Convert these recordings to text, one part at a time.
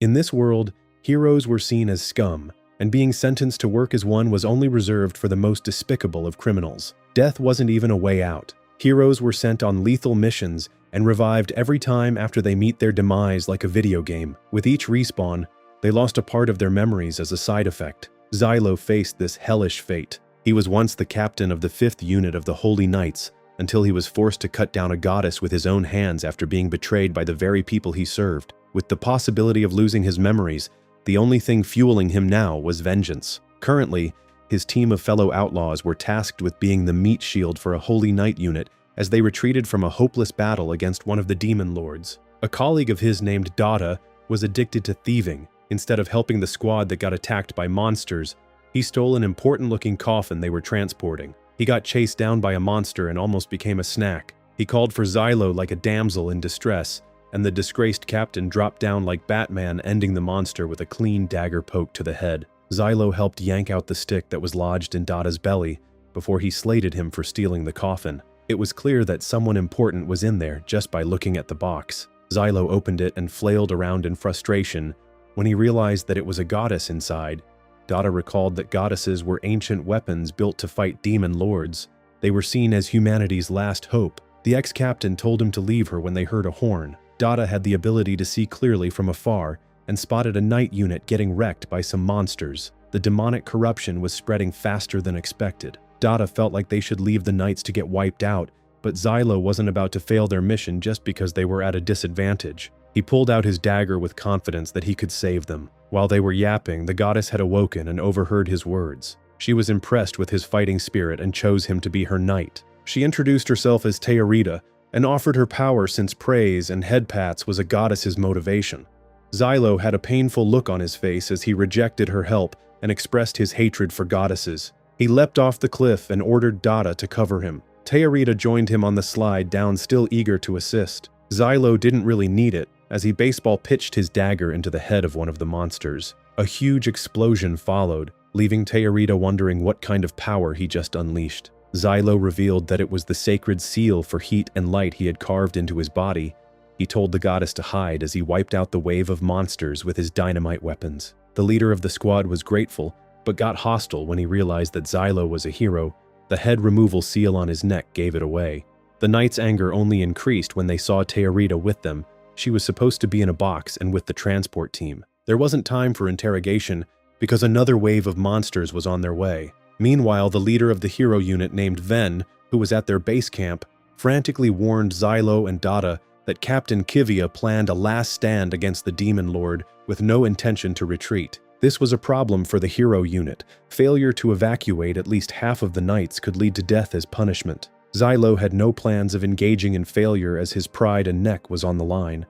In this world, heroes were seen as scum, and being sentenced to work as one was only reserved for the most despicable of criminals. Death wasn't even a way out. Heroes were sent on lethal missions and revived every time after they meet their demise like a video game. With each respawn, they lost a part of their memories as a side effect. Xylo faced this hellish fate. He was once the captain of the 5th unit of the Holy Knights until he was forced to cut down a goddess with his own hands after being betrayed by the very people he served. With the possibility of losing his memories, the only thing fueling him now was vengeance. Currently, his team of fellow outlaws were tasked with being the meat shield for a Holy Knight unit as they retreated from a hopeless battle against one of the demon lords. A colleague of his named Dada was addicted to thieving. Instead of helping the squad that got attacked by monsters, he stole an important-looking coffin they were transporting. He got chased down by a monster and almost became a snack. He called for Xylo like a damsel in distress, and the disgraced captain dropped down like Batman, ending the monster with a clean dagger poke to the head. Xylo helped yank out the stick that was lodged in Dada's belly before he slated him for stealing the coffin. It was clear that someone important was in there just by looking at the box. Xylo opened it and flailed around in frustration when he realized that it was a goddess inside. Dada recalled that goddesses were ancient weapons built to fight demon lords. They were seen as humanity's last hope. The ex-captain told him to leave her when they heard a horn. Dada had the ability to see clearly from afar and spotted a knight unit getting wrecked by some monsters. The demonic corruption was spreading faster than expected. Dada felt like they should leave the knights to get wiped out, but Xylo wasn't about to fail their mission just because they were at a disadvantage. He pulled out his dagger with confidence that he could save them. While they were yapping, the goddess had awoken and overheard his words. She was impressed with his fighting spirit and chose him to be her knight. She introduced herself as Teorita and offered her power since praise and head pats was a goddess's motivation. Xylo had a painful look on his face as he rejected her help and expressed his hatred for goddesses. He leapt off the cliff and ordered Dada to cover him. Teorita joined him on the slide down, still eager to assist. Xylo didn't really need it, as he baseball pitched his dagger into the head of one of the monsters. A huge explosion followed, leaving Teorita wondering what kind of power he just unleashed. Xylo revealed that it was the sacred seal for heat and light he had carved into his body. He told the goddess to hide as he wiped out the wave of monsters with his dynamite weapons. The leader of the squad was grateful, but got hostile when he realized that Xylo was a hero. The head removal seal on his neck gave it away. The knights' anger only increased when they saw Teorita with them. She was supposed to be in a box and with the transport team. There wasn't time for interrogation because another wave of monsters was on their way. Meanwhile, the leader of the hero unit named Ven, who was at their base camp, frantically warned Xylo and Dada that Captain Kivia planned a last stand against the demon lord with no intention to retreat. This was a problem for the hero unit. Failure to evacuate at least half of the knights could lead to death as punishment. Xylo had no plans of engaging in failure as his pride and neck was on the line.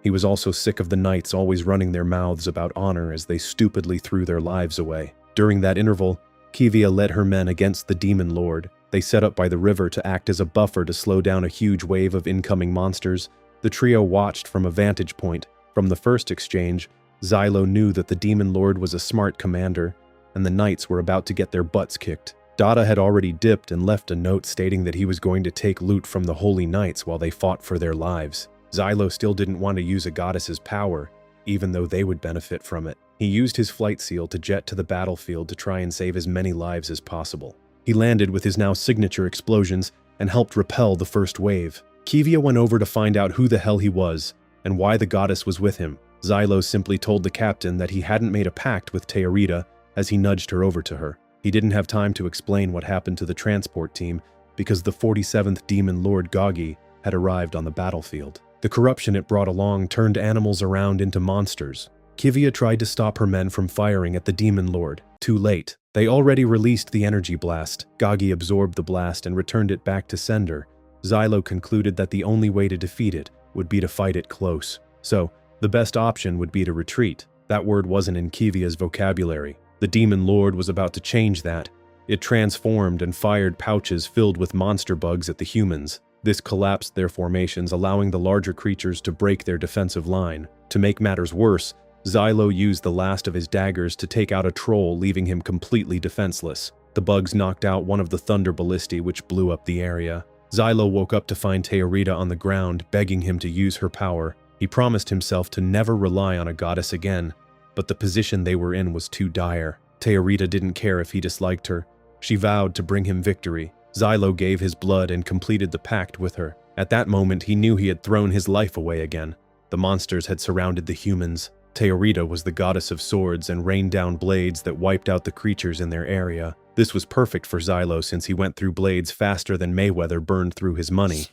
He was also sick of the knights always running their mouths about honor as they stupidly threw their lives away. During that interval, Kivia led her men against the demon lord. They set up by the river to act as a buffer to slow down a huge wave of incoming monsters. The trio watched from a vantage point. From the first exchange, Xylo knew that the demon lord was a smart commander, and the knights were about to get their butts kicked. Dada had already dipped and left a note stating that he was going to take loot from the Holy Knights while they fought for their lives. Xylo still didn't want to use a goddess's power, even though they would benefit from it. He used his flight seal to jet to the battlefield to try and save as many lives as possible. He landed with his now signature explosions and helped repel the first wave. Kivia went over to find out who the hell he was and why the goddess was with him. Xylo simply told the captain that he hadn't made a pact with Teorita as he nudged her over to her. He didn't have time to explain what happened to the transport team because the 47th Demon Lord Gagi had arrived on the battlefield. The corruption it brought along turned animals around into monsters. Kivia tried to stop her men from firing at the Demon Lord. Too late. They already released the energy blast. Gagi absorbed the blast and returned it back to sender. Xylo concluded that the only way to defeat it would be to fight it close. So, the best option would be to retreat. That word wasn't in Kivia's vocabulary. The Demon Lord was about to change that. It transformed and fired pouches filled with monster bugs at the humans. This collapsed their formations, allowing the larger creatures to break their defensive line. To make matters worse, Xylo used the last of his daggers to take out a troll, leaving him completely defenseless. The bugs knocked out one of the thunder ballistae, which blew up the area. Xylo woke up to find Teorita on the ground, begging him to use her power. He promised himself to never rely on a goddess again, but the position they were in was too dire. Teorita didn't care if he disliked her. She vowed to bring him victory. Xylo gave his blood and completed the pact with her. At that moment, he knew he had thrown his life away again. The monsters had surrounded the humans. Teorita was the goddess of swords and rained down blades that wiped out the creatures in their area. This was perfect for Xylo since he went through blades faster than Mayweather burned through his money.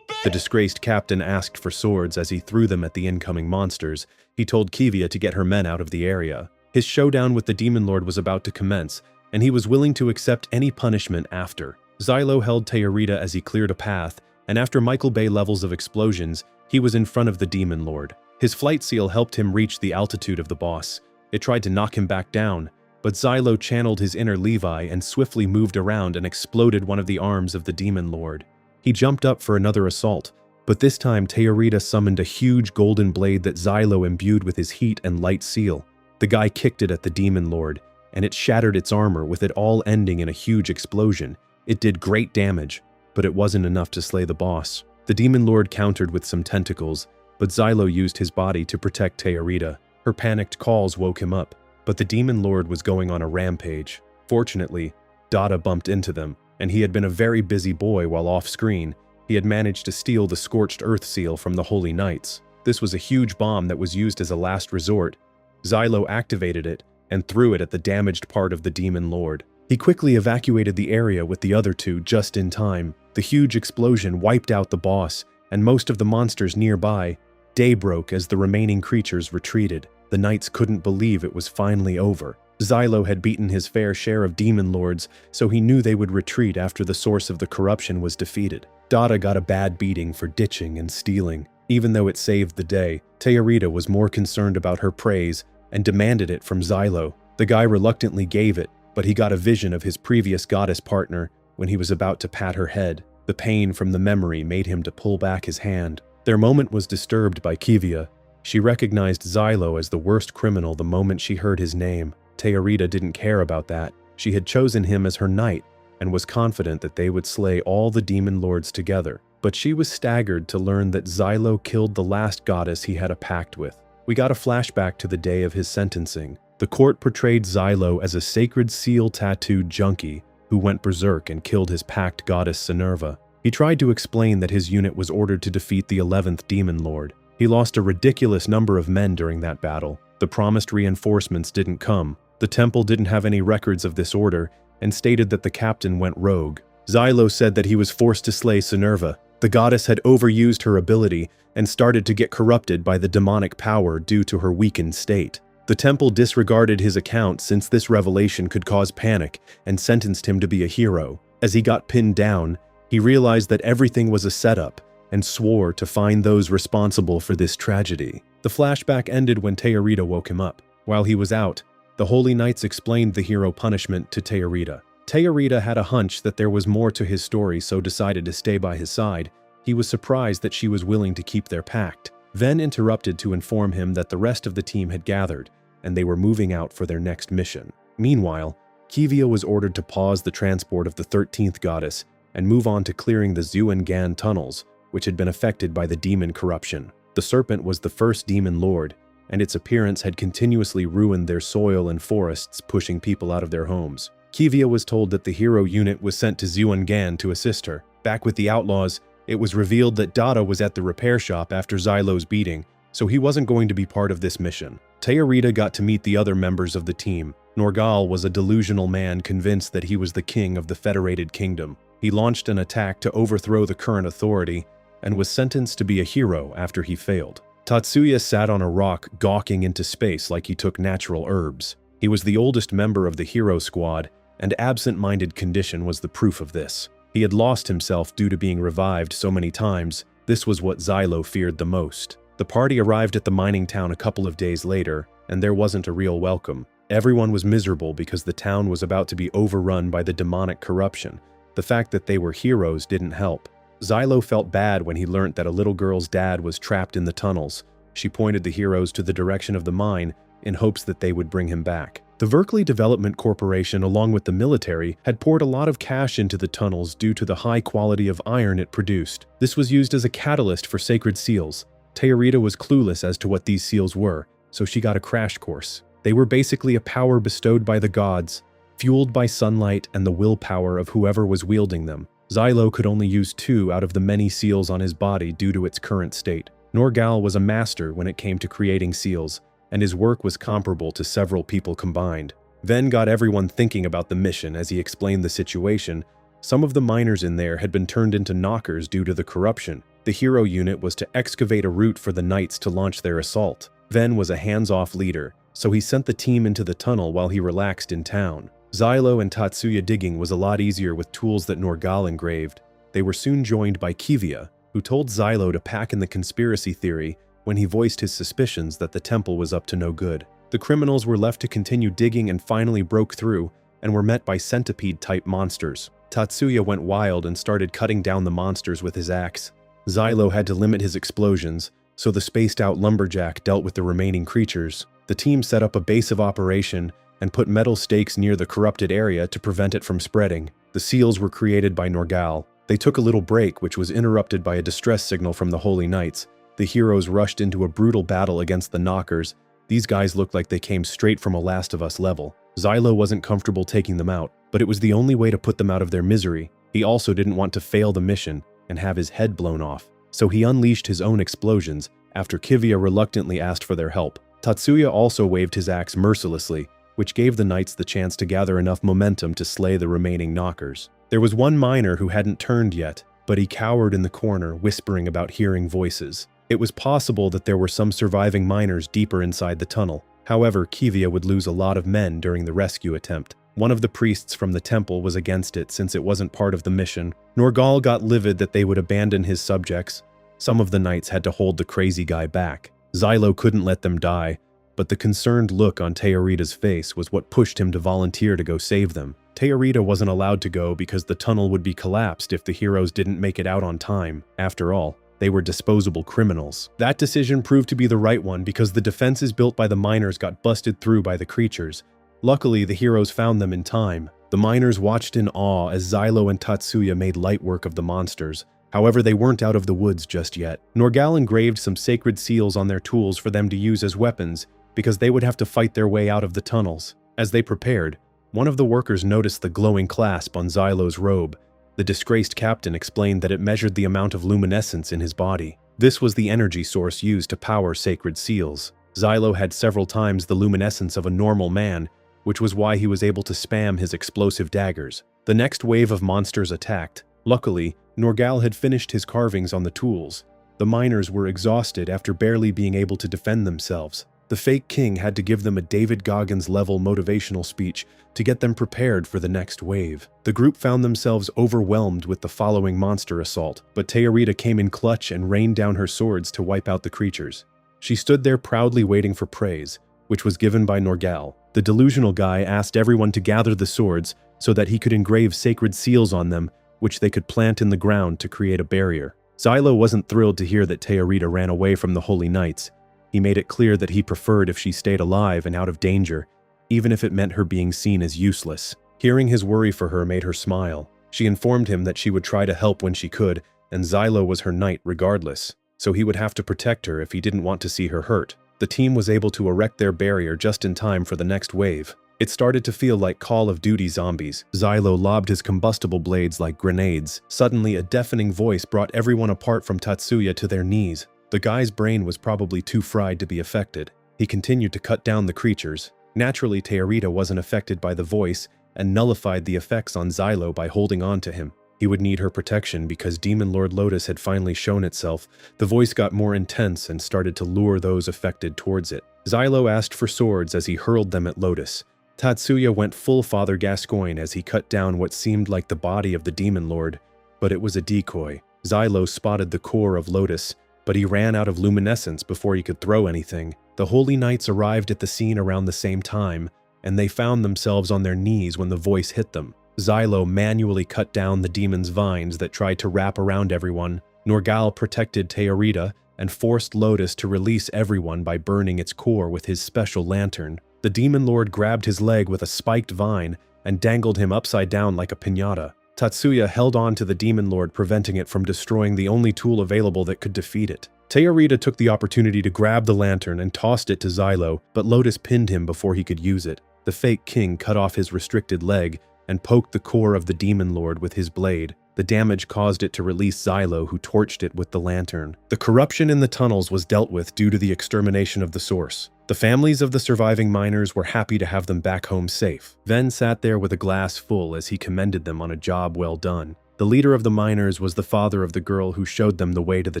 The disgraced captain asked for swords as he threw them at the incoming monsters. He told Kivia to get her men out of the area. His showdown with the Demon Lord was about to commence, and he was willing to accept any punishment after. Xylo held Teorita as he cleared a path, and after Michael Bay levels of explosions, he was in front of the Demon Lord. His flight seal helped him reach the altitude of the boss. It tried to knock him back down, but Xylo channeled his inner Levi and swiftly moved around and exploded one of the arms of the Demon Lord. He jumped up for another assault, but this time Teorita summoned a huge golden blade that Xylo imbued with his heat and light seal. The guy kicked it at the Demon Lord, and it shattered its armor, with it all ending in a huge explosion. It did great damage, but it wasn't enough to slay the boss. The Demon Lord countered with some tentacles, but Xylo used his body to protect Teorita. Her panicked calls woke him up, but the Demon Lord was going on a rampage. Fortunately, Dada bumped into them, and he had been a very busy boy while off-screen. He had managed to steal the Scorched Earth seal from the Holy Knights. This was a huge bomb that was used as a last resort. Xylo activated it and threw it at the damaged part of the Demon Lord. He quickly evacuated the area with the other two just in time. The huge explosion wiped out the boss and most of the monsters nearby. Day broke as the remaining creatures retreated. The knights couldn't believe it was finally over. Xylo had beaten his fair share of demon lords, so he knew they would retreat after the source of the corruption was defeated. Dada got a bad beating for ditching and stealing. Even though it saved the day, Teorita was more concerned about her praise and demanded it from Xylo. The guy reluctantly gave it, but he got a vision of his previous goddess partner when he was about to pat her head. The pain from the memory made him to pull back his hand. Their moment was disturbed by Kivia. She recognized Xylo as the worst criminal the moment she heard his name. Teorita didn't care about that. She had chosen him as her knight and was confident that they would slay all the demon lords together. But she was staggered to learn that Xylo killed the last goddess he had a pact with. We got a flashback to the day of his sentencing. The court portrayed Xylo as a sacred seal tattooed junkie who went berserk and killed his pact goddess Sinerva. He tried to explain that his unit was ordered to defeat the 11th demon lord. He lost a ridiculous number of men during that battle. The promised reinforcements didn't come. The temple didn't have any records of this order and stated that the captain went rogue. Xylo said that he was forced to slay Sinerva. The goddess had overused her ability and started to get corrupted by the demonic power due to her weakened state. The temple disregarded his account since this revelation could cause panic and sentenced him to be a hero. As he got pinned down, he realized that everything was a setup and swore to find those responsible for this tragedy. The flashback ended when Teorita woke him up. While he was out, the Holy Knights explained the hero punishment to Teorita. Teorita had a hunch that there was more to his story, so decided to stay by his side. He was surprised that she was willing to keep their pact. Ven interrupted to inform him that the rest of the team had gathered, and they were moving out for their next mission. Meanwhile, Kivia was ordered to pause the transport of the 13th goddess and move on to clearing the Xuan tunnels, which had been affected by the demon corruption. The serpent was the first demon lord, and its appearance had continuously ruined their soil and forests, pushing people out of their homes. Kivia was told that the hero unit was sent to Xuan to assist her. Back with the outlaws, it was revealed that Dada was at the repair shop after Xylo's beating, so he wasn't going to be part of this mission. Teorita got to meet the other members of the team. Norgal was a delusional man convinced that he was the king of the Federated Kingdom. He launched an attack to overthrow the current authority and was sentenced to be a hero after he failed. Tatsuya sat on a rock gawking into space like he took natural herbs. He was the oldest member of the hero squad, and absent-minded condition was the proof of this. He had lost himself due to being revived so many times. This was what Xylo feared the most. The party arrived at the mining town a couple of days later, and there wasn't a real welcome. Everyone was miserable because the town was about to be overrun by the demonic corruption. The fact that they were heroes didn't help. Xylo felt bad when he learnt that a little girl's dad was trapped in the tunnels. She pointed the heroes to the direction of the mine in hopes that they would bring him back. The Verkley Development Corporation, along with the military, had poured a lot of cash into the tunnels due to the high quality of iron it produced. This was used as a catalyst for sacred seals. Teorita was clueless as to what these seals were, so she got a crash course. They were basically a power bestowed by the gods, fueled by sunlight and the willpower of whoever was wielding them. Xylo could only use 2 out of the many seals on his body due to its current state. Norgal was a master when it came to creating seals, and his work was comparable to several people combined. Ven got everyone thinking about the mission as he explained the situation. Some of the miners in there had been turned into knockers due to the corruption. The hero unit was to excavate a route for the knights to launch their assault. Ven was a hands-off leader, so he sent the team into the tunnel while he relaxed in town. Xylo and Tatsuya digging was a lot easier with tools that Norgal engraved. They were soon joined by Kivia, who told Xylo to pack in the conspiracy theory when he voiced his suspicions that the temple was up to no good. The criminals were left to continue digging and finally broke through and were met by centipede-type monsters. Tatsuya went wild and started cutting down the monsters with his axe. Xylo had to limit his explosions, so the spaced-out lumberjack dealt with the remaining creatures. The team set up a base of operation and put metal stakes near the corrupted area to prevent it from spreading. The seals were created by Norgal. They took a little break, which was interrupted by a distress signal from the Holy Knights. The heroes rushed into a brutal battle against the knockers. These guys looked like they came straight from a Last of Us level. Xylo wasn't comfortable taking them out, but it was the only way to put them out of their misery. He also didn't want to fail the mission and have his head blown off, so he unleashed his own explosions after Kivia reluctantly asked for their help. Tatsuya also waved his axe mercilessly, which gave the knights the chance to gather enough momentum to slay the remaining knockers. There was one miner who hadn't turned yet, but he cowered in the corner, whispering about hearing voices. It was possible that there were some surviving miners deeper inside the tunnel. However, Kivia would lose a lot of men during the rescue attempt. One of the priests from the temple was against it since it wasn't part of the mission. Norgal got livid that they would abandon his subjects. Some of the knights had to hold the crazy guy back. Xylo couldn't let them die, but the concerned look on Teorita's face was what pushed him to volunteer to go save them. Teorita wasn't allowed to go because the tunnel would be collapsed if the heroes didn't make it out on time. After all, they were disposable criminals. That decision proved to be the right one because the defenses built by the miners got busted through by the creatures. Luckily, the heroes found them in time. The miners watched in awe as Xylo and Tatsuya made light work of the monsters. However, they weren't out of the woods just yet. Norgal engraved some sacred seals on their tools for them to use as weapons, because they would have to fight their way out of the tunnels. As they prepared, one of the workers noticed the glowing clasp on Xylo's robe. The disgraced captain explained that it measured the amount of luminescence in his body. This was the energy source used to power sacred seals. Xylo had several times the luminescence of a normal man, which was why he was able to spam his explosive daggers. The next wave of monsters attacked. Luckily, Norgal had finished his carvings on the tools. The miners were exhausted after barely being able to defend themselves. The fake king had to give them a David Goggins-level motivational speech to get them prepared for the next wave. The group found themselves overwhelmed with the following monster assault, but Teorita came in clutch and rained down her swords to wipe out the creatures. She stood there proudly waiting for praise, which was given by Norgal. The delusional guy asked everyone to gather the swords so that he could engrave sacred seals on them, which they could plant in the ground to create a barrier. Xylo wasn't thrilled to hear that Teorita ran away from the Holy Knights. He made it clear that he preferred if she stayed alive and out of danger, even if it meant her being seen as useless. Hearing his worry for her made her smile. She informed him that she would try to help when she could, and Xylo was her knight regardless, so he would have to protect her if he didn't want to see her hurt. The team was able to erect their barrier just in time for the next wave. It started to feel like Call of Duty zombies. Xylo lobbed his combustible blades like grenades. Suddenly, a deafening voice brought everyone apart from Tatsuya to their knees. The guy's brain was probably too fried to be affected. He continued to cut down the creatures. Naturally, Teorita wasn't affected by the voice and nullified the effects on Xylo by holding on to him. He would need her protection because Demon Lord Lotus had finally shown itself. The voice got more intense and started to lure those affected towards it. Xylo asked for swords as he hurled them at Lotus. Tatsuya went full Father Gascoigne as he cut down what seemed like the body of the Demon Lord, but it was a decoy. Xylo spotted the core of Lotus, but he ran out of luminescence before he could throw anything. The Holy Knights arrived at the scene around the same time, and they found themselves on their knees when the voice hit them. Xylo manually cut down the demon's vines that tried to wrap around everyone. Norgal protected Teorita and forced Lotus to release everyone by burning its core with his special lantern. The Demon Lord grabbed his leg with a spiked vine and dangled him upside down like a piñata. Tatsuya held on to the Demon Lord, preventing it from destroying the only tool available that could defeat it. Teorita took the opportunity to grab the lantern and tossed it to Xylo, but Lotus pinned him before he could use it. The fake king cut off his restricted leg and poked the core of the demon lord with his blade. The damage caused it to release Xylo, who torched it with the lantern. The corruption in the tunnels was dealt with due to the extermination of the source. The families of the surviving miners were happy to have them back home safe. Ven sat there with a glass full as he commended them on a job well done. The leader of the miners was the father of the girl who showed them the way to the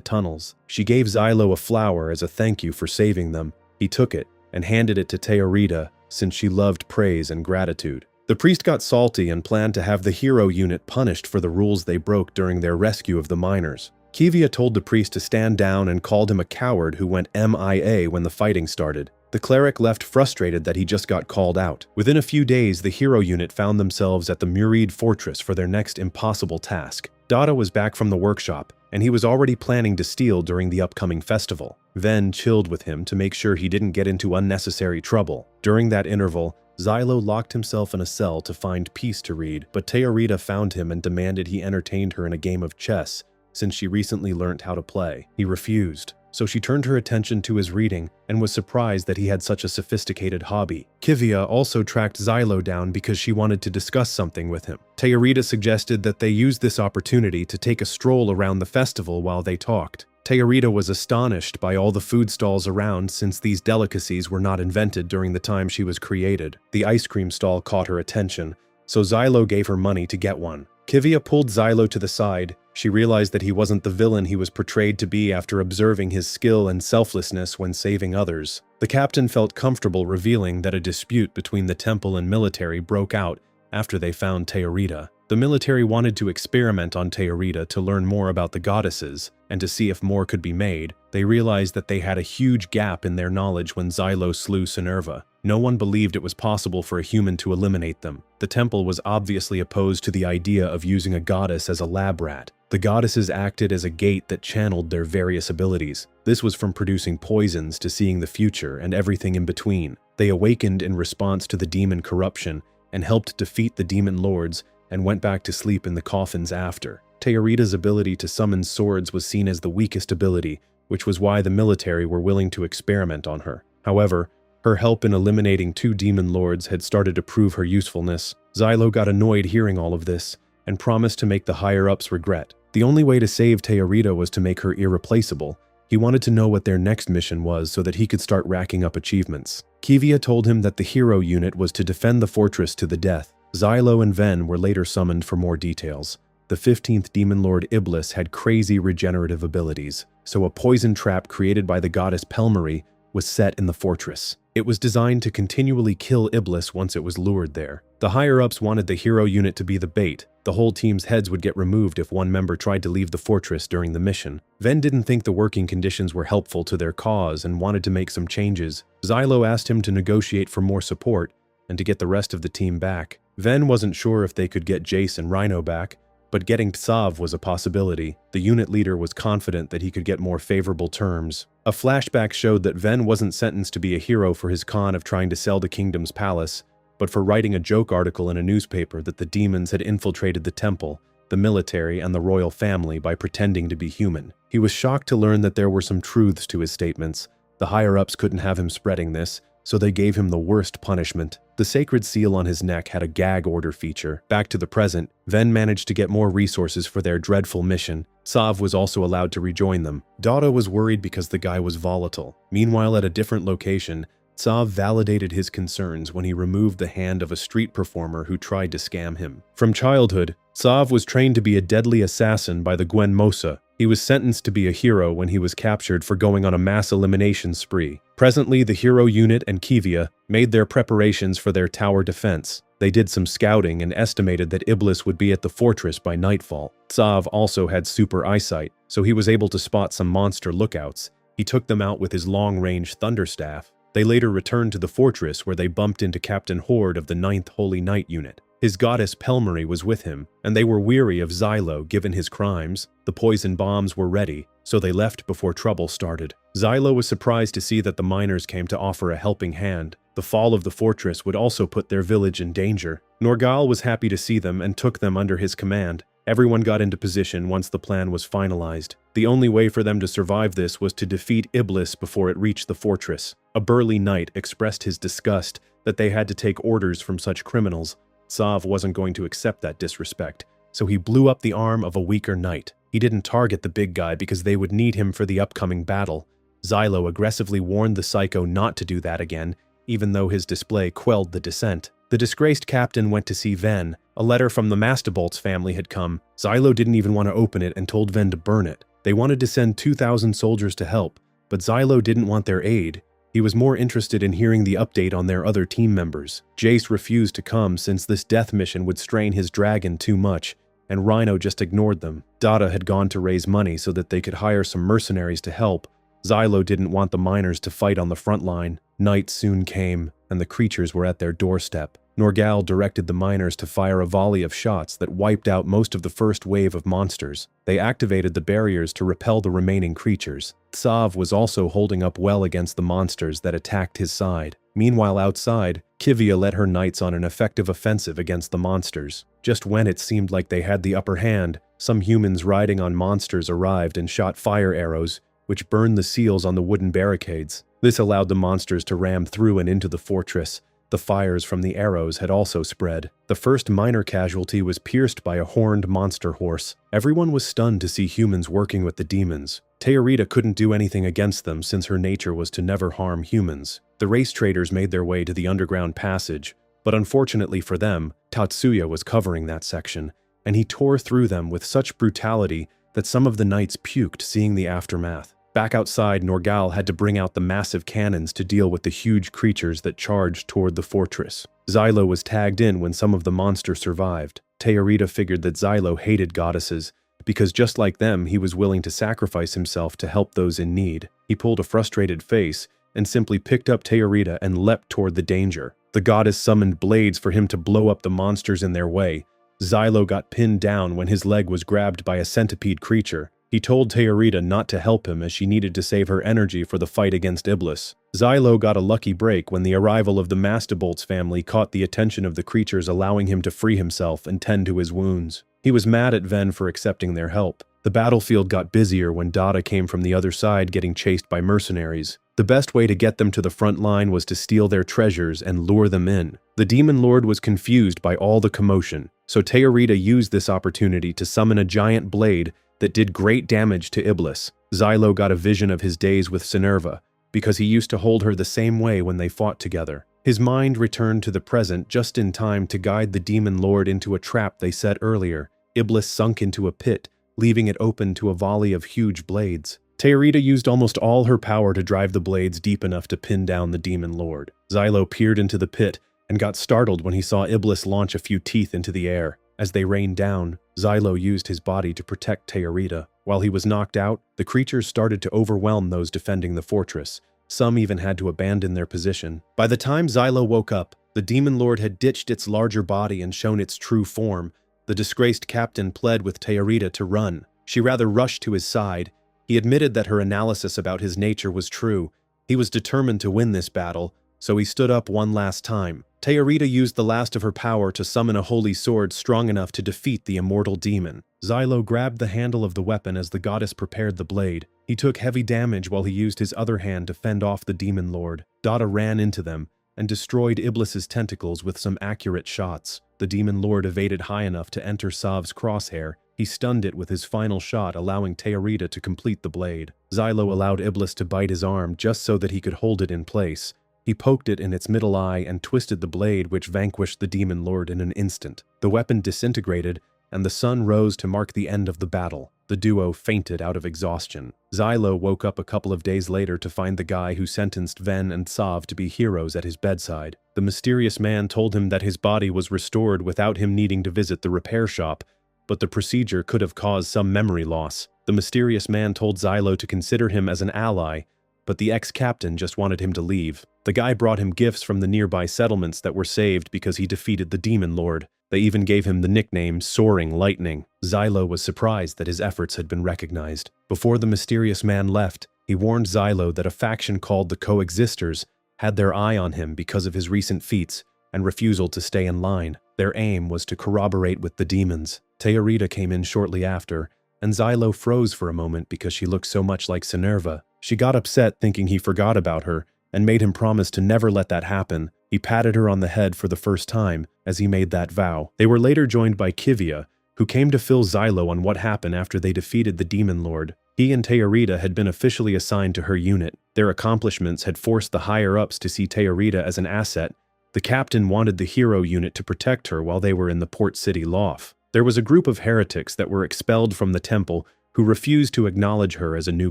tunnels. She gave Xylo a flower as a thank you for saving them. He took it and handed it to Teorita, since she loved praise and gratitude. The priest got salty and planned to have the hero unit punished for the rules they broke during their rescue of the miners. Kivia told the priest to stand down and called him a coward who went MIA when the fighting started. The cleric left frustrated that he just got called out. Within a few days, the hero unit found themselves at the Murid fortress for their next impossible task. Dada was back from the workshop, and he was already planning to steal during the upcoming festival. Ven chilled with him to make sure he didn't get into unnecessary trouble. During that interval, Xylo locked himself in a cell to find peace to read, but Teorita found him and demanded he entertained her in a game of chess, since she recently learnt how to play. He refused, so she turned her attention to his reading and was surprised that he had such a sophisticated hobby. Kivia also tracked Xylo down because she wanted to discuss something with him. Teorita suggested that they use this opportunity to take a stroll around the festival while they talked. Teorita was astonished by all the food stalls around, since these delicacies were not invented during the time she was created. The ice cream stall caught her attention, so Xylo gave her money to get one. Kivia pulled Xylo to the side. She realized that he wasn't the villain he was portrayed to be after observing his skill and selflessness when saving others. The captain felt comfortable revealing that a dispute between the temple and military broke out after they found Teorita. The military wanted to experiment on Teorita to learn more about the goddesses and to see if more could be made. They realized that they had a huge gap in their knowledge when Xylo slew Sinerva. No one believed it was possible for a human to eliminate them. The temple was obviously opposed to the idea of using a goddess as a lab rat. The goddesses acted as a gate that channeled their various abilities. This was from producing poisons to seeing the future and everything in between. They awakened in response to the demon corruption and helped defeat the demon lords and went back to sleep in the coffins after. Teorita's ability to summon swords was seen as the weakest ability, which was why the military were willing to experiment on her. However, her help in eliminating 2 demon lords had started to prove her usefulness. Xylo got annoyed hearing all of this and promised to make the higher-ups regret. The only way to save Teorita was to make her irreplaceable. He wanted to know what their next mission was so that he could start racking up achievements. Kivia told him that the hero unit was to defend the fortress to the death. Xylo and Ven were later summoned for more details. The 15th Demon Lord Iblis had crazy regenerative abilities, so a poison trap created by the goddess Pelmari was set in the fortress. It was designed to continually kill Iblis once it was lured there. The higher-ups wanted the hero unit to be the bait. The whole team's heads would get removed if one member tried to leave the fortress during the mission. Ven didn't think the working conditions were helpful to their cause and wanted to make some changes. Xylo asked him to negotiate for more support and to get the rest of the team back. Ven wasn't sure if they could get Jace and Rhino back, but getting Tsav was a possibility. The unit leader was confident that he could get more favorable terms. A flashback showed that Ven wasn't sentenced to be a hero for his con of trying to sell the kingdom's palace, but for writing a joke article in a newspaper that the demons had infiltrated the temple, the military, and the royal family by pretending to be human. He was shocked to learn that there were some truths to his statements. The higher-ups couldn't have him spreading this, so they gave him the worst punishment. The sacred seal on his neck had a gag order feature. Back to the present, Ven managed to get more resources for their dreadful mission. Tsav was also allowed to rejoin them. Dada was worried because the guy was volatile. Meanwhile, at a different location, Tsav validated his concerns when he removed the hand of a street performer who tried to scam him. From childhood, Tsav was trained to be a deadly assassin by the Gwen Mosa. He was sentenced to be a hero when he was captured for going on a mass elimination spree. Presently, the hero unit and Kivia made their preparations for their tower defense. They did some scouting and estimated that Iblis would be at the fortress by nightfall. Tsav also had super eyesight, so he was able to spot some monster lookouts. He took them out with his long-range thunderstaff. They later returned to the fortress where they bumped into Captain Horde of the 9th Holy Knight unit. His goddess Pelmari was with him, and they were weary of Xylo given his crimes. The poison bombs were ready, so they left before trouble started. Xylo was surprised to see that the miners came to offer a helping hand. The fall of the fortress would also put their village in danger. Norgal was happy to see them and took them under his command. Everyone got into position once the plan was finalized. The only way for them to survive this was to defeat Iblis before it reached the fortress. A burly knight expressed his disgust that they had to take orders from such criminals. Sav wasn't going to accept that disrespect, so he blew up the arm of a weaker knight. He didn't target the big guy because they would need him for the upcoming battle. Xylo aggressively warned the psycho not to do that again, even though his display quelled the dissent. The disgraced captain went to see Ven. A letter from the Mastibolt's family had come. Xylo didn't even want to open it and told Ven to burn it. They wanted to send 2,000 soldiers to help, but Xylo didn't want their aid. He was more interested in hearing the update on their other team members. Jace refused to come since this death mission would strain his dragon too much, and Rhino just ignored them. Dada had gone to raise money so that they could hire some mercenaries to help. Xylo didn't want the miners to fight on the front line. Night soon came, and the creatures were at their doorstep. Norgal directed the miners to fire a volley of shots that wiped out most of the first wave of monsters. They activated the barriers to repel the remaining creatures. Sav was also holding up well against the monsters that attacked his side. Meanwhile outside, Kivia led her knights on an effective offensive against the monsters. Just when it seemed like they had the upper hand, some humans riding on monsters arrived and shot fire arrows, which burned the seals on the wooden barricades. This allowed the monsters to ram through and into the fortress. The fires from the arrows had also spread. The first minor casualty was pierced by a horned monster horse. Everyone was stunned to see humans working with the demons. Teorita couldn't do anything against them since her nature was to never harm humans. The race traders made their way to the underground passage, but unfortunately for them, Tatsuya was covering that section, and he tore through them with such brutality that some of the knights puked seeing the aftermath. Back outside, Norgal had to bring out the massive cannons to deal with the huge creatures that charged toward the fortress. Xylo was tagged in when some of the monsters survived. Teorita figured that Xylo hated goddesses, because just like them, he was willing to sacrifice himself to help those in need. He pulled a frustrated face and simply picked up Teorita and leapt toward the danger. The goddess summoned blades for him to blow up the monsters in their way. Xylo got pinned down when his leg was grabbed by a centipede creature. He told Teorita not to help him as she needed to save her energy for the fight against Iblis. Xylo got a lucky break when the arrival of the Mastibolt's family caught the attention of the creatures, allowing him to free himself and tend to his wounds. He was mad at Ven for accepting their help. The battlefield got busier when Dada came from the other side getting chased by mercenaries. The best way to get them to the front line was to steal their treasures and lure them in. The Demon Lord was confused by all the commotion, so Teorita used this opportunity to summon a giant blade that did great damage to Iblis. Xylo got a vision of his days with Sinerva, because he used to hold her the same way when they fought together. His mind returned to the present just in time to guide the Demon Lord into a trap they set earlier. Iblis sunk into a pit, leaving it open to a volley of huge blades. Teorita used almost all her power to drive the blades deep enough to pin down the Demon Lord. Xylo peered into the pit and got startled when he saw Iblis launch a few teeth into the air. As they rained down, Xylo used his body to protect Teorita. While he was knocked out, the creatures started to overwhelm those defending the fortress. Some even had to abandon their position. By the time Xylo woke up, the Demon Lord had ditched its larger body and shown its true form. The disgraced captain pled with Teorita to run. She rather rushed to his side. He admitted that her analysis about his nature was true. He was determined to win this battle, so he stood up one last time. Teorita used the last of her power to summon a holy sword strong enough to defeat the immortal demon. Xylo grabbed the handle of the weapon as the goddess prepared the blade. He took heavy damage while he used his other hand to fend off the Demon Lord. Dada ran into them and destroyed Iblis's tentacles with some accurate shots. The Demon Lord evaded high enough to enter Sav's crosshair. He stunned it with his final shot, allowing Teorita to complete the blade. Xylo allowed Iblis to bite his arm just so that he could hold it in place. He poked it in its middle eye and twisted the blade, which vanquished the Demon Lord in an instant. The weapon disintegrated, and the sun rose to mark the end of the battle. The duo fainted out of exhaustion. Xylo woke up a couple of days later to find the guy who sentenced Ven and Sav to be heroes at his bedside. The mysterious man told him that his body was restored without him needing to visit the repair shop, but the procedure could have caused some memory loss. The mysterious man told Xylo to consider him as an ally, but the ex-captain just wanted him to leave. The guy brought him gifts from the nearby settlements that were saved because he defeated the Demon Lord. They even gave him the nickname Soaring Lightning. Xylo was surprised that his efforts had been recognized. Before the mysterious man left, he warned Xylo that a faction called the Coexisters had their eye on him because of his recent feats and refusal to stay in line. Their aim was to corroborate with the demons. Teorita came in shortly after, and Xylo froze for a moment because she looked so much like Sinerva. She got upset thinking he forgot about her and made him promise to never let that happen. He patted her on the head for the first time as he made that vow. They were later joined by Kivia, who came to fill Xylo on what happened after they defeated the Demon Lord. He and Teorita had been officially assigned to her unit. Their accomplishments had forced the higher-ups to see Teorita as an asset. The captain wanted the hero unit to protect her while they were in the port city loft. There was a group of heretics that were expelled from the temple who refused to acknowledge her as a new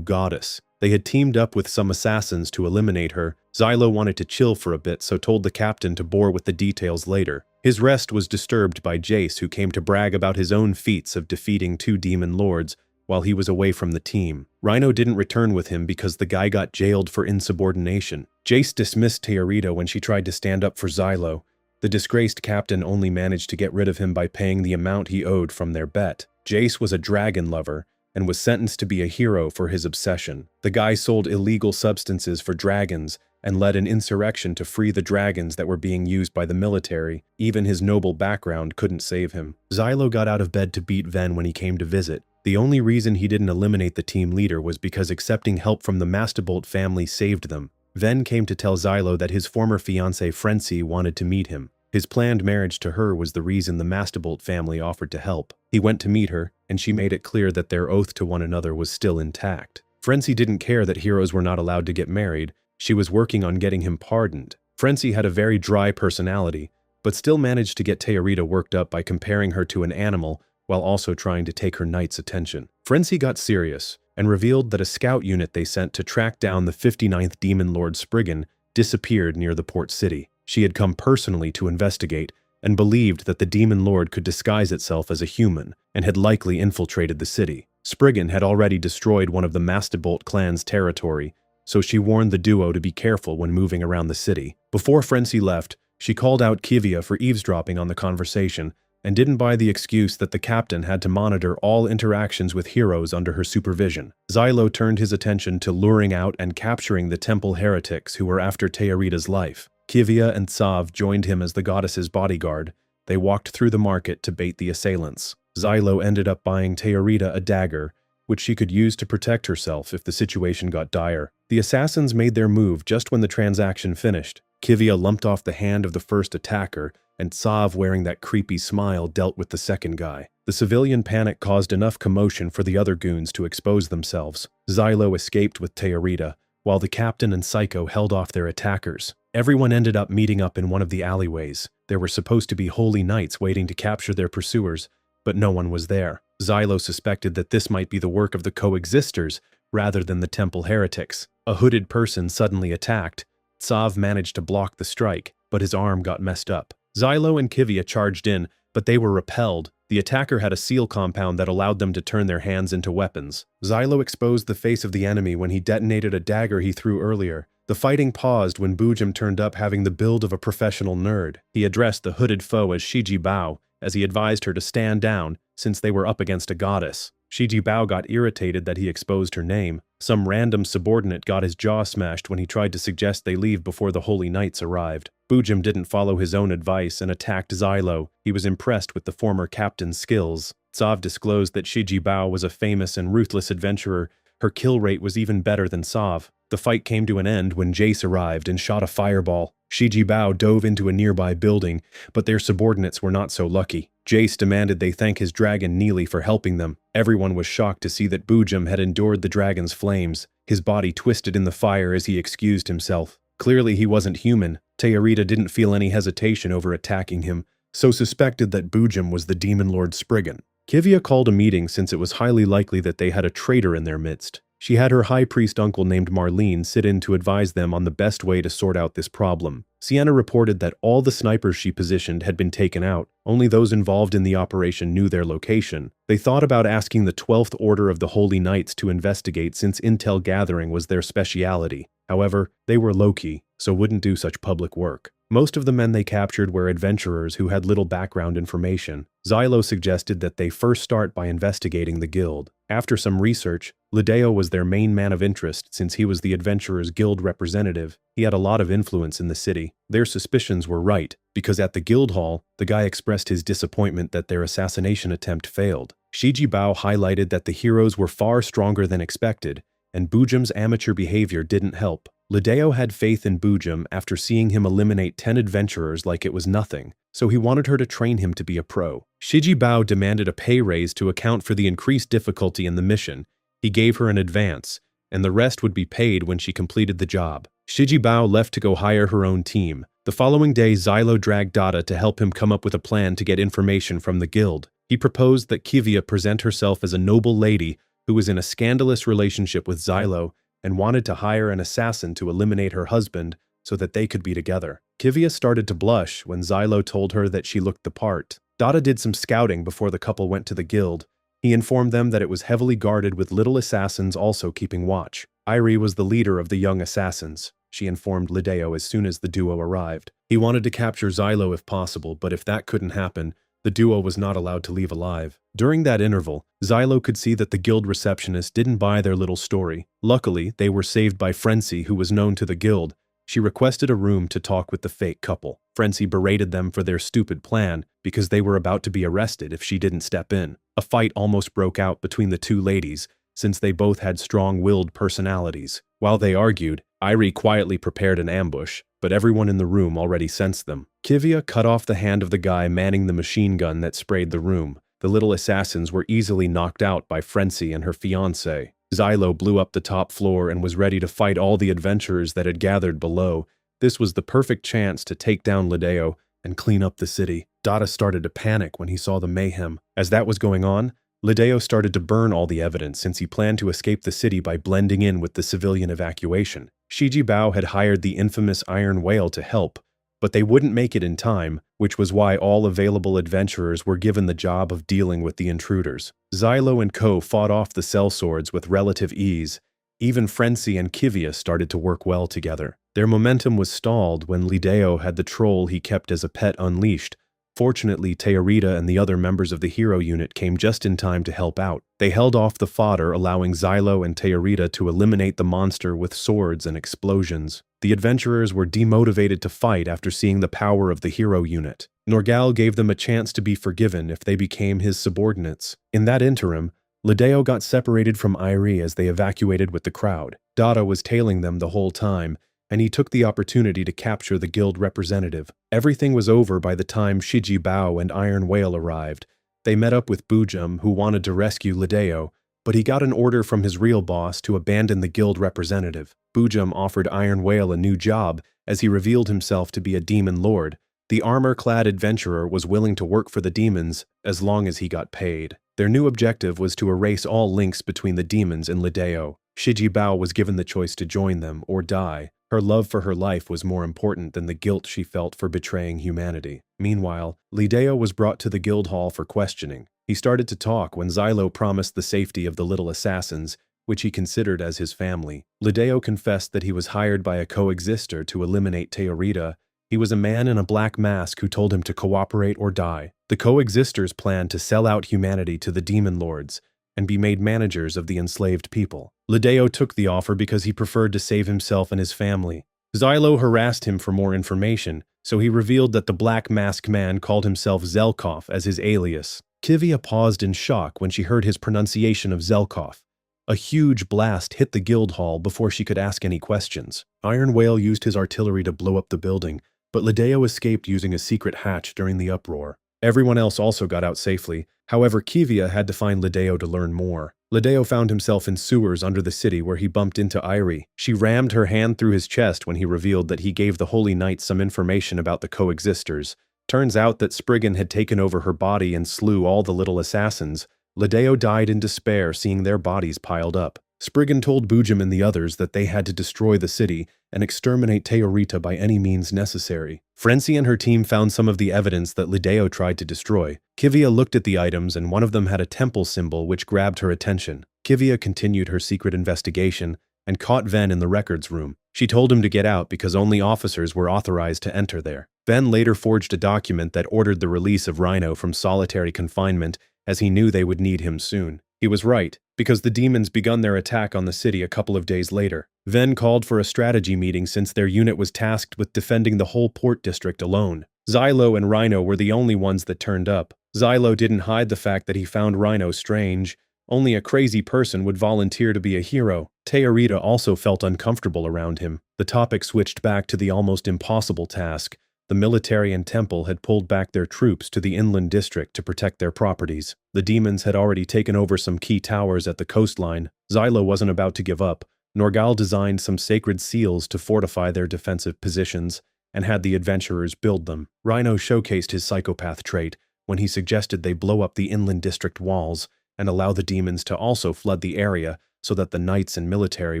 goddess. They had teamed up with some assassins to eliminate her. Xylo wanted to chill for a bit, so told the captain to bore with the details later. His rest was disturbed by Jace, who came to brag about his own feats of defeating 2 demon lords while he was away from the team. Rhino didn't return with him because the guy got jailed for insubordination. Jace dismissed Teorita when she tried to stand up for Xylo. The disgraced captain only managed to get rid of him by paying the amount he owed from their bet. Jace was a dragon lover and was sentenced to be a hero for his obsession. The guy sold illegal substances for dragons and led an insurrection to free the dragons that were being used by the military. Even his noble background couldn't save him. Xylo got out of bed to beat Ven when he came to visit. The only reason he didn't eliminate the team leader was because accepting help from the Mastibolt family saved them. Ven came to tell Xylo that his former fiancée Frenzy wanted to meet him. His planned marriage to her was the reason the Mastibolt family offered to help. He went to meet her, and she made it clear that their oath to one another was still intact. Frenzy didn't care that heroes were not allowed to get married. She was working on getting him pardoned. Frenzy had a very dry personality, but still managed to get Teorita worked up by comparing her to an animal while also trying to take her knight's attention. Frenzy got serious and revealed that a scout unit they sent to track down the 59th Demon Lord Sprigan disappeared near the port city. She had come personally to investigate and believed that the Demon Lord could disguise itself as a human and had likely infiltrated the city. Sprigan had already destroyed one of the Mastibolt clan's territory, so she warned the duo to be careful when moving around the city. Before Frenzy left, she called out Kivia for eavesdropping on the conversation and didn't buy the excuse that the captain had to monitor all interactions with heroes under her supervision. Xylo turned his attention to luring out and capturing the temple heretics who were after Teorita's life. Kivia and Tsav joined him as the goddess's bodyguard. They walked through the market to bait the assailants. Xylo ended up buying Teorita a dagger, which she could use to protect herself if the situation got dire. The assassins made their move just when the transaction finished. Kivia lumped off the hand of the first attacker, and Tsav, wearing that creepy smile, dealt with the second guy. The civilian panic caused enough commotion for the other goons to expose themselves. Xylo escaped with Teorita, while the captain and Psycho held off their attackers. Everyone ended up meeting up in one of the alleyways. There were supposed to be holy knights waiting to capture their pursuers, but no one was there. Xylo suspected that this might be the work of the coexisters rather than the temple heretics. A hooded person suddenly attacked. Tsav managed to block the strike, but his arm got messed up. Xylo and Kivia charged in, but they were repelled. The attacker had a seal compound that allowed them to turn their hands into weapons. Xylo exposed the face of the enemy when he detonated a dagger he threw earlier. The fighting paused when Bujum turned up having the build of a professional nerd. He addressed the hooded foe as Shiji Bao, as he advised her to stand down since they were up against a goddess. Shiji Bao got irritated that he exposed her name. Some random subordinate got his jaw smashed when he tried to suggest they leave before the Holy Knights arrived. Bujum didn't follow his own advice and attacked Xylo. He was impressed with the former captain's skills. Tsav disclosed that Shiji Bao was a famous and ruthless adventurer. Her kill rate was even better than Tsav. The fight came to an end when Jace arrived and shot a fireball. Shiji Bao dove into a nearby building, but their subordinates were not so lucky. Jace demanded they thank his dragon Neely for helping them. Everyone was shocked to see that Bujum had endured the dragon's flames. His body twisted in the fire as he excused himself. Clearly he wasn't human. Teorita didn't feel any hesitation over attacking him, so suspected that Bujum was the Demon Lord Sprigan. Kivia called a meeting since it was highly likely that they had a traitor in their midst. She had her high priest uncle named Marlene sit in to advise them on the best way to sort out this problem. Sienna reported that all the snipers she positioned had been taken out. Only those involved in the operation knew their location. They thought about asking the 12th Order of the Holy Knights to investigate since intel gathering was their speciality. However, they were low-key, so wouldn't do such public work. Most of the men they captured were adventurers who had little background information. Xylo suggested that they first start by investigating the guild. After some research, Lideo was their main man of interest since he was the Adventurers Guild representative. He had a lot of influence in the city. Their suspicions were right, because at the guild hall, the guy expressed his disappointment that their assassination attempt failed. Shiji Bao highlighted that the heroes were far stronger than expected, and Bujum's amateur behavior didn't help. Lideo had faith in Bujum after seeing him eliminate 10 adventurers like it was nothing, so he wanted her to train him to be a pro. Shiji Bao demanded a pay raise to account for the increased difficulty in the mission. He gave her an advance, and the rest would be paid when she completed the job. Shiji Bao left to go hire her own team. The following day, Xylo dragged Dada to help him come up with a plan to get information from the guild. He proposed that Kivia present herself as a noble lady who was in a scandalous relationship with Xylo and wanted to hire an assassin to eliminate her husband so that they could be together. Kivia started to blush when Xylo told her that she looked the part. Dada did some scouting before the couple went to the guild. He informed them that it was heavily guarded with little assassins also keeping watch. Irie was the leader of the young assassins, she informed Lideo as soon as the duo arrived. He wanted to capture Xylo if possible, but if that couldn't happen, the duo was not allowed to leave alive. During that interval, Xylo could see that the guild receptionist didn't buy their little story. Luckily, they were saved by Frenzy, who was known to the guild. She requested a room to talk with the fake couple. Frenzy berated them for their stupid plan because they were about to be arrested if she didn't step in. A fight almost broke out between the two ladies, since they both had strong-willed personalities. While they argued, Irie quietly prepared an ambush, but everyone in the room already sensed them. Kivia cut off the hand of the guy manning the machine gun that sprayed the room. The little assassins were easily knocked out by Frenzy and her fiancé. Xylo blew up the top floor and was ready to fight all the adventurers that had gathered below. This was the perfect chance to take down Lideo and clean up the city. Dada started to panic when he saw the mayhem. As that was going on, Lideo started to burn all the evidence since he planned to escape the city by blending in with the civilian evacuation. Shiji Bao had hired the infamous Iron Whale to help, but they wouldn't make it in time, which was why all available adventurers were given the job of dealing with the intruders. Xylo and Co. fought off the sellswords with relative ease. Even Frenzy and Kivia started to work well together. Their momentum was stalled when Lideo had the troll he kept as a pet unleashed. Fortunately, Teorita and the other members of the hero unit came just in time to help out. They held off the fodder, allowing Xylo and Teorita to eliminate the monster with swords and explosions. The adventurers were demotivated to fight after seeing the power of the hero unit. Norgal gave them a chance to be forgiven if they became his subordinates. In that interim, Lideo got separated from Irie as they evacuated with the crowd. Dada was tailing them the whole time, and he took the opportunity to capture the guild representative. Everything was over by the time Shiji Bao and Iron Whale arrived. They met up with Bujum, who wanted to rescue Lideo, but he got an order from his real boss to abandon the guild representative. Bujum offered Iron Whale a new job as he revealed himself to be a demon lord. The armor-clad adventurer was willing to work for the demons as long as he got paid. Their new objective was to erase all links between the demons and Lideo. Shiji Bao was given the choice to join them or die. Her love for her life was more important than the guilt she felt for betraying humanity. Meanwhile, Lideo was brought to the guild hall for questioning. He started to talk when Xylo promised the safety of the little assassins, which he considered as his family. Lideo confessed that he was hired by a coexister to eliminate Teorita. He was a man in a black mask who told him to cooperate or die. The coexisters planned to sell out humanity to the demon lords and be made managers of the enslaved people. Lideo took the offer because he preferred to save himself and his family. Xylo harassed him for more information, so he revealed that the Black Mask Man called himself Zelkov as his alias. Kivia paused in shock when she heard his pronunciation of Zelkov. A huge blast hit the guild hall before she could ask any questions. Iron Whale used his artillery to blow up the building, but Lideo escaped using a secret hatch during the uproar. Everyone else also got out safely. However, Kivia had to find Lideo to learn more. Lideo found himself in sewers under the city where he bumped into Irie. She rammed her hand through his chest when he revealed that he gave the Holy Knight some information about the coexisters. Turns out that Sprigan had taken over her body and slew all the little assassins. Lideo died in despair seeing their bodies piled up. Sprigan told Bujum and the others that they had to destroy the city and exterminate Teorita by any means necessary. Frenzy and her team found some of the evidence that Lideo tried to destroy. Kivia looked at the items and one of them had a temple symbol which grabbed her attention. Kivia continued her secret investigation and caught Ven in the records room. She told him to get out because only officers were authorized to enter there. Ven later forged a document that ordered the release of Rhino from solitary confinement as he knew they would need him soon. He was right. because the demons begun their attack on the city a couple of days later. Ven called for a strategy meeting since their unit was tasked with defending the whole port district alone. Xylo and Rhino were the only ones that turned up. Xylo didn't hide the fact that he found Rhino strange. Only a crazy person would volunteer to be a hero. Teorita also felt uncomfortable around him. The topic switched back to the almost impossible task. The military and temple had pulled back their troops to the inland district to protect their properties. The demons had already taken over some key towers at the coastline. Xylo wasn't about to give up. Norgal designed some sacred seals to fortify their defensive positions and had the adventurers build them. Rhino showcased his psychopath trait when he suggested they blow up the inland district walls and allow the demons to also flood the area so that the knights and military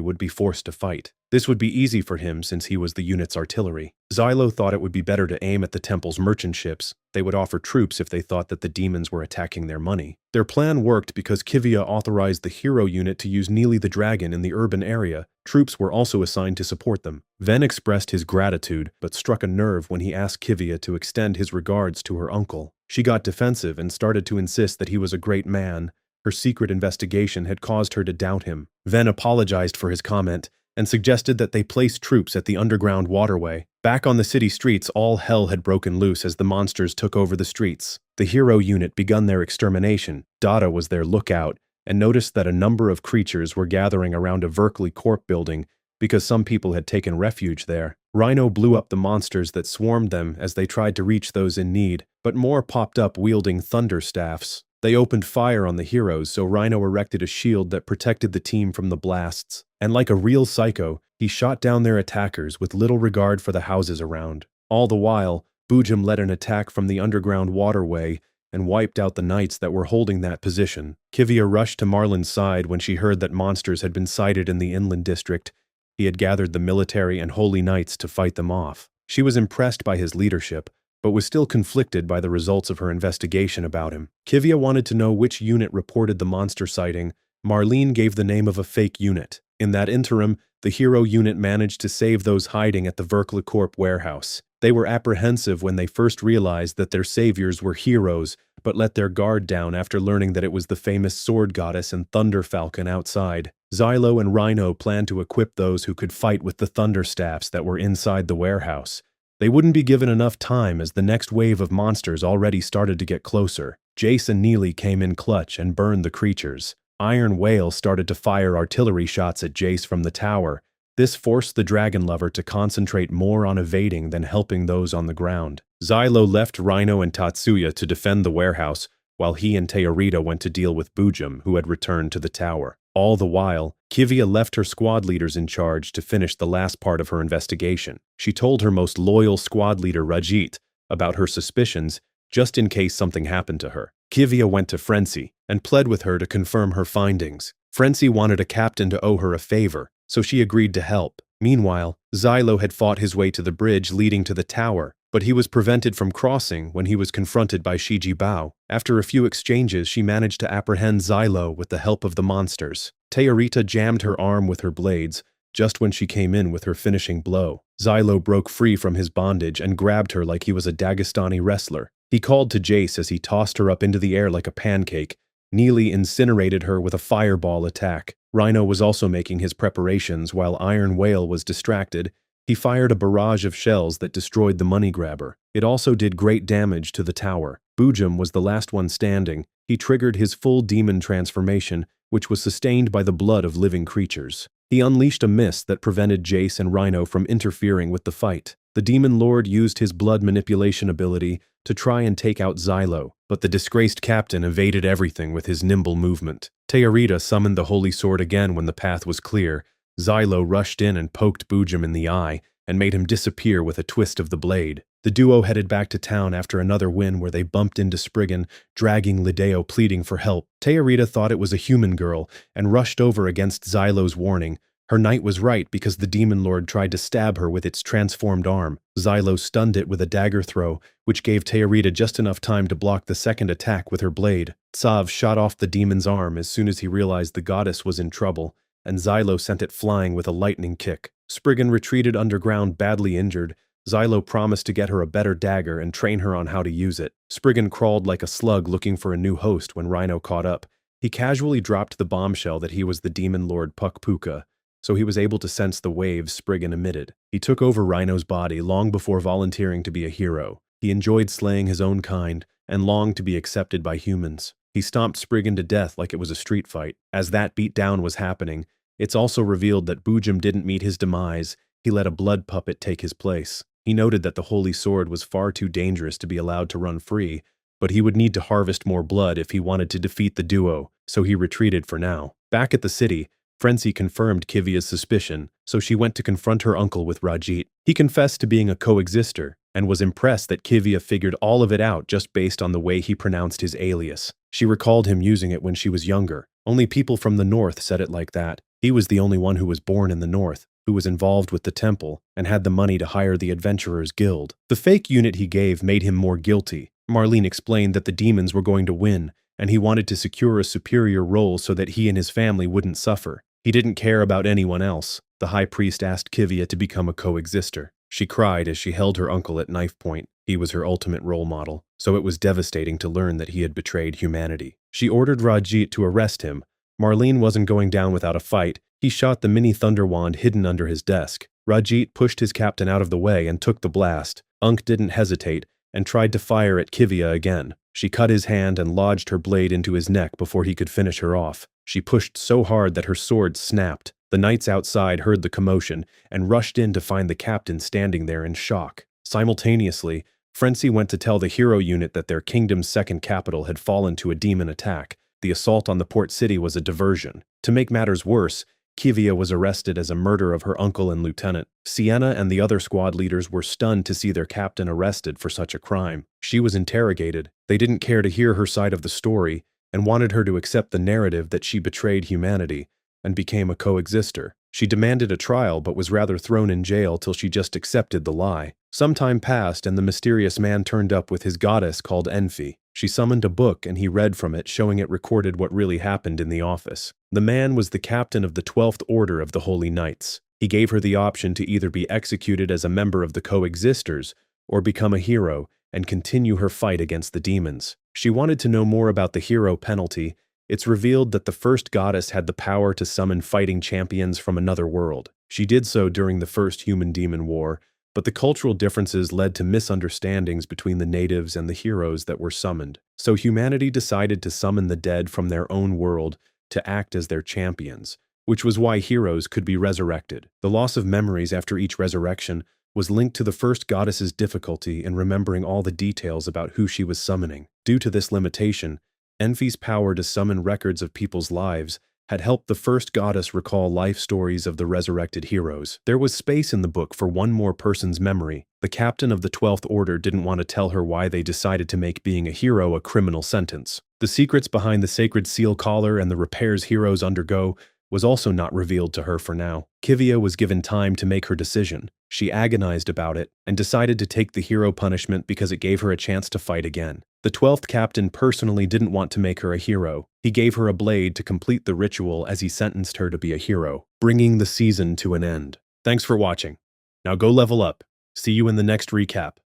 would be forced to fight. This would be easy for him since he was the unit's artillery. Xylo thought it would be better to aim at the temple's merchant ships. They would offer troops if they thought that the demons were attacking their money. Their plan worked because Kivia authorized the hero unit to use Neely the Dragon in the urban area. Troops were also assigned to support them. Ven expressed his gratitude, but struck a nerve when he asked Kivia to extend his regards to her uncle. She got defensive and started to insist that he was a great man. Her secret investigation had caused her to doubt him. Ven apologized for his comment and suggested that they place troops at the underground waterway. Back on the city streets, all hell had broken loose as the monsters took over the streets. The hero unit begun their extermination. Dada was their lookout and noticed that a number of creatures were gathering around a Verkli Corp building because some people had taken refuge there. Rhino blew up the monsters that swarmed them as they tried to reach those in need, but more popped up wielding thunder staffs. They opened fire on the heroes, so Rhino erected a shield that protected the team from the blasts. And like a real psycho, he shot down their attackers with little regard for the houses around. All the while, Bujum led an attack from the underground waterway and wiped out the knights that were holding that position. Kivia rushed to Marlin's side when she heard that monsters had been sighted in the inland district. He had gathered the military and holy knights to fight them off. She was impressed by his leadership, but was still conflicted by the results of her investigation about him. Kivia wanted to know which unit reported the monster sighting. Marlene gave the name of a fake unit. In that interim, the hero unit managed to save those hiding at the Verkli Corp warehouse. They were apprehensive when they first realized that their saviors were heroes, but let their guard down after learning that it was the famous sword goddess and thunder falcon outside. Xylo and Rhino planned to equip those who could fight with the thunder staffs that were inside the warehouse. They wouldn't be given enough time as the next wave of monsters already started to get closer. Jace and Neely came in clutch and burned the creatures. Iron Whale started to fire artillery shots at Jace from the tower. This forced the dragon lover to concentrate more on evading than helping those on the ground. Xylo left Rhino and Tatsuya to defend the warehouse, while he and Teorita went to deal with Bujum, who had returned to the tower. All the while, Kivia left her squad leaders in charge to finish the last part of her investigation. She told her most loyal squad leader, Rajit, about her suspicions, just in case something happened to her. Kivia went to Frenzy and pled with her to confirm her findings. Frenzy wanted a captain to owe her a favor, so she agreed to help. Meanwhile, Xylo had fought his way to the bridge leading to the tower, but he was prevented from crossing when he was confronted by Shiji Bao. After a few exchanges, she managed to apprehend Xylo with the help of the monsters. Teorita jammed her arm with her blades, just when she came in with her finishing blow. Xylo broke free from his bondage and grabbed her like he was a Dagestani wrestler. He called to Jace as he tossed her up into the air like a pancake. Neely incinerated her with a fireball attack. Rhino was also making his preparations while Iron Whale was distracted. He fired a barrage of shells that destroyed the money grabber. It also did great damage to the tower. Bujum was the last one standing. He triggered his full demon transformation, which was sustained by the blood of living creatures. He unleashed a mist that prevented Jace and Rhino from interfering with the fight. The demon lord used his blood manipulation ability to try and take out Xylo, but the disgraced captain evaded everything with his nimble movement. Teorita summoned the holy sword again when the path was clear. Xylo rushed in and poked Bujum in the eye and made him disappear with a twist of the blade. The duo headed back to town after another win where they bumped into Sprigan, dragging Lideo pleading for help. Teorita thought it was a human girl and rushed over against Xylo's warning. Her knight was right because the demon lord tried to stab her with its transformed arm. Xylo stunned it with a dagger throw, which gave Teorita just enough time to block the second attack with her blade. Tsav shot off the demon's arm as soon as he realized the goddess was in trouble, and Xylo sent it flying with a lightning kick. Sprigan retreated underground badly injured. Xylo promised to get her a better dagger and train her on how to use it. Sprigan crawled like a slug looking for a new host when Rhino caught up. He casually dropped the bombshell that he was the demon lord Puckpuka, so he was able to sense the waves Sprigan emitted. He took over Rhino's body long before volunteering to be a hero. He enjoyed slaying his own kind and longed to be accepted by humans. He stomped Sprigan to death like it was a street fight. As that beatdown was happening, it's also revealed that Bujum didn't meet his demise. He let a blood puppet take his place. He noted that the holy sword was far too dangerous to be allowed to run free, but he would need to harvest more blood if he wanted to defeat the duo, so he retreated for now. Back at the city, Frenzy confirmed Kivia's suspicion, so she went to confront her uncle with Rajit. He confessed to being a coexister, and was impressed that Kivia figured all of it out just based on the way he pronounced his alias. She recalled him using it when she was younger. Only people from the north said it like that. He was the only one who was born in the north, who was involved with the temple, and had the money to hire the Adventurers Guild. The fake unit he gave made him more guilty. Marlene explained that the demons were going to win, and he wanted to secure a superior role so that he and his family wouldn't suffer. He didn't care about anyone else. The high priest asked Kivia to become a coexister. She cried as she held her uncle at knife point. He was her ultimate role model, so it was devastating to learn that he had betrayed humanity. She ordered Rajit to arrest him. Marlene wasn't going down without a fight. He shot the mini thunder wand hidden under his desk. Rajit pushed his captain out of the way and took the blast. Unk didn't hesitate and tried to fire at Kivia again. She cut his hand and lodged her blade into his neck before he could finish her off. She pushed so hard that her sword snapped. The knights outside heard the commotion and rushed in to find the captain standing there in shock. Simultaneously, Frenzy went to tell the hero unit that their kingdom's second capital had fallen to a demon attack. The assault on the port city was a diversion. To make matters worse, Kivia was arrested as a murder of her uncle and lieutenant. Sienna and the other squad leaders were stunned to see their captain arrested for such a crime. She was interrogated. They didn't care to hear her side of the story and wanted her to accept the narrative that she betrayed humanity and became a coexister. She demanded a trial but was rather thrown in jail till she just accepted the lie. Some time passed and the mysterious man turned up with his goddess called Enfi. She summoned a book and he read from it, showing it recorded what really happened in the office. The man was the captain of the 12th Order of the Holy Knights. He gave her the option to either be executed as a member of the coexisters or become a hero and continue her fight against the demons. She wanted to know more about the hero penalty. It's revealed that the first goddess had the power to summon fighting champions from another world. She did so during the first human-demon war, but the cultural differences led to misunderstandings between the natives and the heroes that were summoned. So humanity decided to summon the dead from their own world to act as their champions, which was why heroes could be resurrected. The loss of memories after each resurrection was linked to the first goddess's difficulty in remembering all the details about who she was summoning. Due to this limitation, Enfi's power to summon records of people's lives had helped the first goddess recall life stories of the resurrected heroes. There was space in the book for one more person's memory. The captain of the 12th Order didn't want to tell her why they decided to make being a hero a criminal sentence. The secrets behind the sacred seal collar and the repairs heroes undergo was also not revealed to her for now. Kivia was given time to make her decision. She agonized about it and decided to take the hero punishment because it gave her a chance to fight again. The 12th captain personally didn't want to make her a hero. He gave her a blade to complete the ritual as he sentenced her to be a hero, bringing the season to an end. Thanks for watching. Now go level up. See you in the next recap.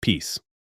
Peace.